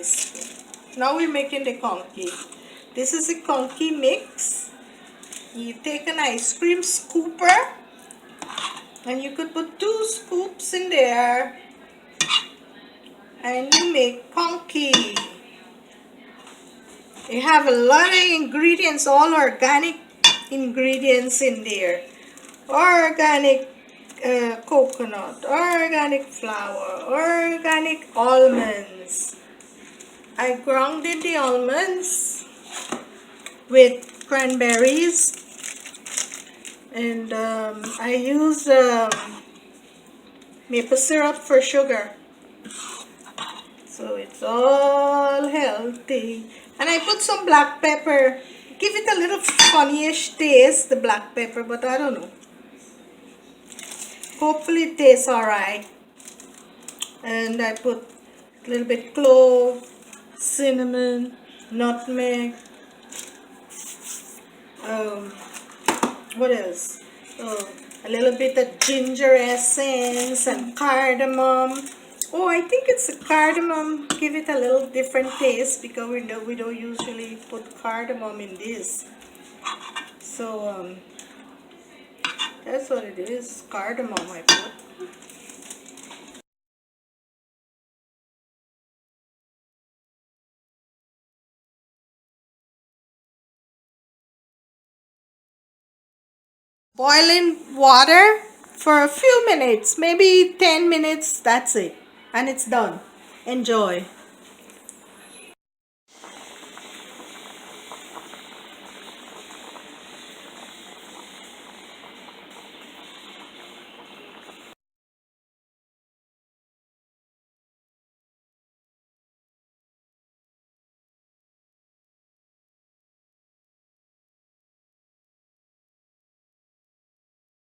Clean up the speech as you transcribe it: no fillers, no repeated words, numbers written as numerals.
tablespoons. Now we're making the conky. This is a conky mix. You take an ice cream scooper and you could put 2 scoops in there and you make conky. You have a lot of ingredients, all organic ingredients in there. Organic coconut, organic flour, organic almonds. I grounded the almonds with cranberries, and I use maple syrup for sugar. So it's all healthy. And I put some black pepper. Give it a little funnyish taste, the black pepper, but I don't know. Hopefully it tastes alright. And I put a little bit clove, cinnamon, nutmeg. What else? A little bit of ginger essence and cardamom. Oh, I think it's the cardamom. Give it a little different taste because we don't usually put cardamom in this. So that's what it is. Cardamom I put. Boiling water for a few minutes, maybe 10 minutes, that's it. And it's done. Enjoy.